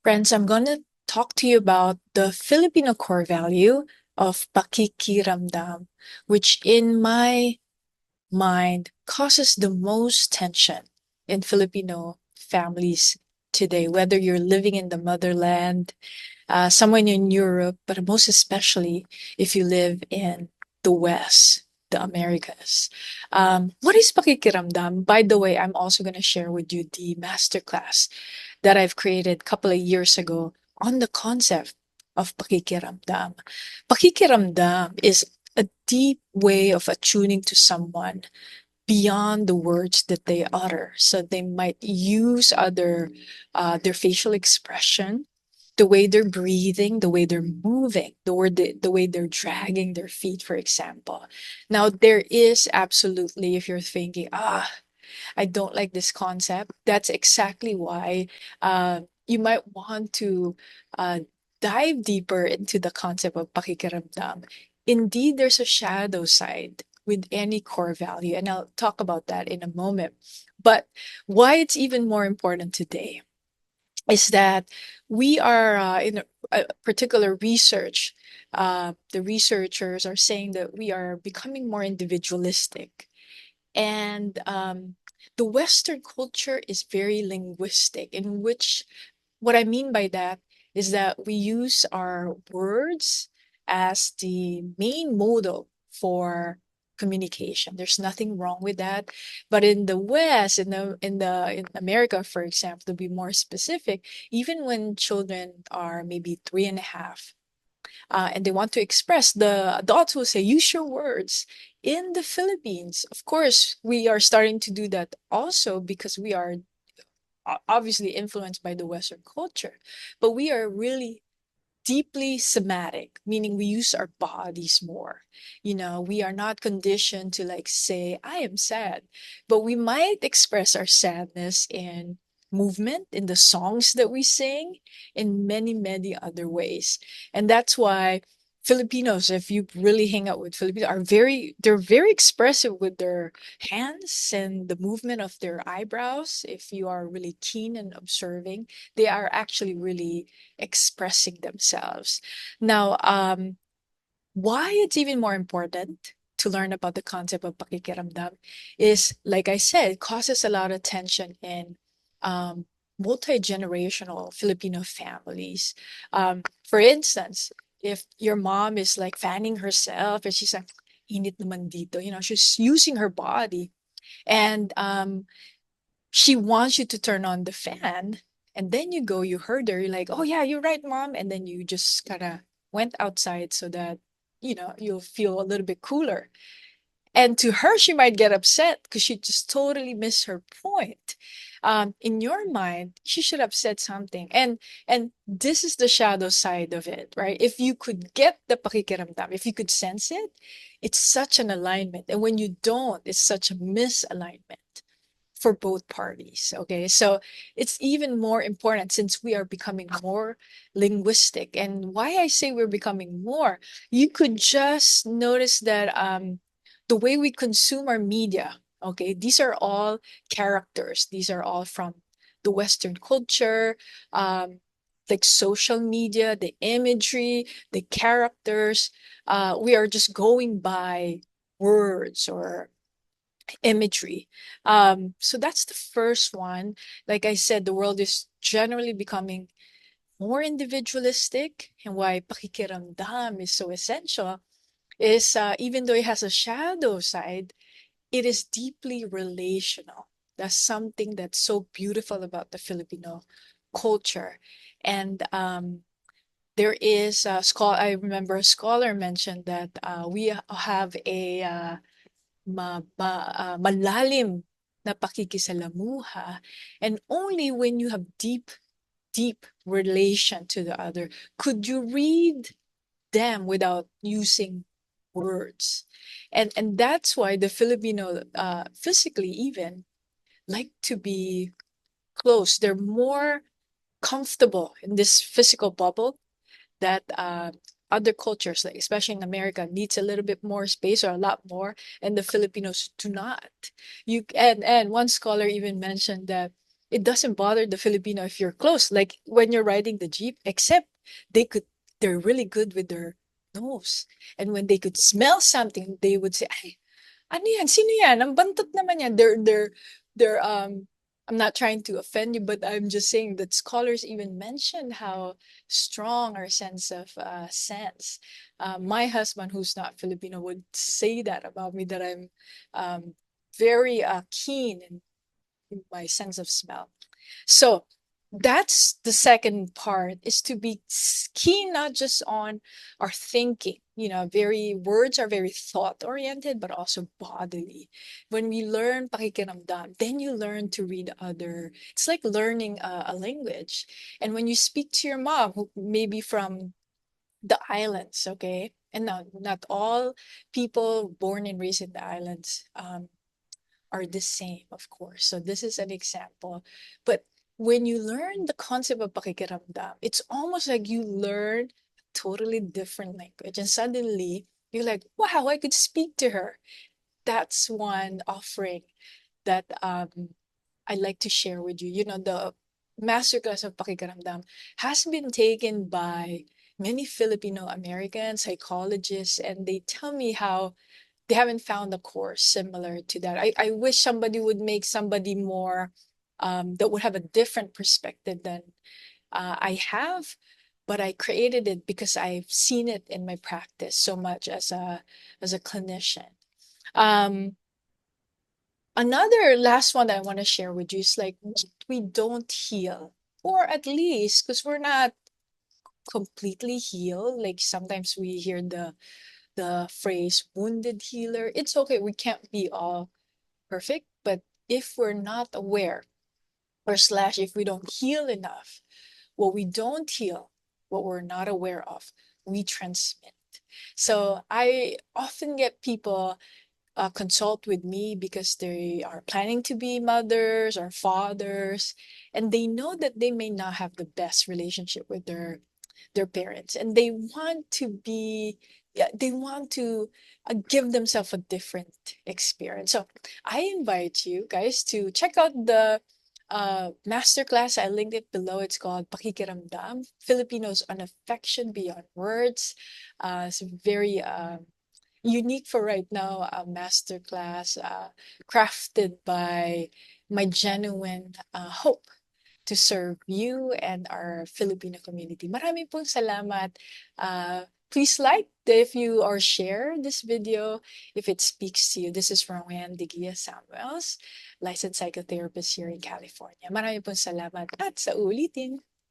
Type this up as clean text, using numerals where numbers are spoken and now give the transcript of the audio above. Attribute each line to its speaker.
Speaker 1: Friends, I'm going to talk to you about the Filipino core value of pakikiramdam, which in my mind causes the most tension in Filipino families today, whether you're living in the motherland, somewhere in Europe, but most especially if you live in the West, the Americas. What is pakikiramdam? By the way, I'm also going to share with you the masterclass that I've created a couple of years ago on the concept of pakikiramdam. Pakikiramdam is a deep way of attuning to someone beyond the words that they utter. So they might use their facial expression, the way they're breathing, the way they're moving, the way they're dragging their feet, for example. Now, there is absolutely, if you're thinking, I don't like this concept, that's exactly why you might want to uh, dive deeper into the concept of pakikiramdam. Indeed, there's a shadow side with any core value, and I'll talk about that in a moment. But why it's even more important today is that we are in a particular research. The researchers are saying that we are becoming more individualistic, and the Western culture is very linguistic, in which what I mean by that is that we use our words as the main modal for communication. There's nothing wrong with that. But in the West, in America, for example, to be more specific, even when children are maybe 3.5, and they want to express, the adults will say, use your words. In the Philippines, of course, we are starting to do that also because we are obviously influenced by the Western culture, but we are really deeply somatic, meaning we use our bodies more. We are not conditioned to like say, I am sad, but we might express our sadness in movement, in the songs that we sing, in many, many other ways. And that's why Filipinos, if you really hang out with Filipinos, they're very expressive with their hands and the movement of their eyebrows. If you are really keen and observing, they are actually really expressing themselves. Now, why it's even more important to learn about the concept of pakikiramdam is, like I said, it causes a lot of tension in multi-generational Filipino families. For instance, if your mom is like fanning herself and she's like, init naman dito, she's using her body, and she wants you to turn on the fan, and then you heard her, you're like, oh yeah, you're right, mom, and then you just kind of went outside so that you'll feel a little bit cooler. And to her, she might get upset because she just totally missed her point. In your mind, she should have said something. And this is the shadow side of it, right? If you could get the pakikiramdam, if you could sense it, it's such an alignment. And when you don't, it's such a misalignment for both parties. Okay. So it's even more important since we are becoming more linguistic. And why I say we're becoming more, you could just notice that the way we consume our media, okay, these are all characters, these are all from the Western culture. Like social media, the imagery, the characters, we are just going by words or imagery. So that's the first one. Like I said, the world is generally becoming more individualistic, and why pakikiramdam is so essential is even though it has a shadow side, it is deeply relational. That's something that's so beautiful about the Filipino culture. And there is a scholar, I remember a scholar mentioned that we have a malalim na pakikisalamuha. And only when you have deep, deep relation to the other could you read them without using words. And that's why the Filipino, physically even, like to be close. They're more comfortable in this physical bubble that other cultures, like especially in America, needs a little bit more space or a lot more, and the Filipinos do not. And one scholar even mentioned that it doesn't bother the Filipino if you're close. Like when you're riding the jeep, except they could, they're really good with their nose. And when they could smell something, they would say, "Ay, ano yan? Sino yan? Ang bantot naman yan." They're I'm not trying to offend you, but I'm just saying that scholars even mentioned how strong our sense of sense. My husband, who's not Filipino, would say that about me, that I'm um, very keen in my sense of smell. So that's the second part, is to be keen not just on our thinking. Very words are very thought oriented, but also bodily. When we learn pakikiramdam, then you learn to read other. It's like learning a language. And when you speak to your mom, who maybe from the islands, okay, and not all people born and raised in the islands are the same, of course. So this is an example. But when you learn the concept of pakikiramdam, it's almost like you learn a totally different language. And suddenly you're like, wow, I could speak to her. That's one offering that I'd like to share with you. The Masterclass of Pakiramdam has been taken by many Filipino American psychologists, and they tell me how they haven't found a course similar to that. I wish somebody would make somebody more that would have a different perspective than I have, but I created it because I've seen it in my practice so much as a clinician. Um, Another last one that I want to share with you is like what we don't heal, or at least because we're not completely healed. Like sometimes we hear the phrase wounded healer. It's okay. We can't be all perfect, but if we're not aware, or slash if we don't heal enough, what we don't heal, what we're not aware of, we transmit. So I often get people consult with me because they are planning to be mothers or fathers, and they know that they may not have the best relationship with their parents, and they want to be, yeah, they want to give themselves a different experience. So I invite you guys to check out the masterclass. I linked it below. It's called Pakikiramdam, Filipinos on Affection Beyond Words. It's very unique for right now, a masterclass crafted by my genuine hope to serve you and our Filipino community. Marami pong salamat. Please like if you or share this video if it speaks to you. This is from Ryan Digia Samuels, licensed psychotherapist here in California. Marami pong salamat at sa ulitin.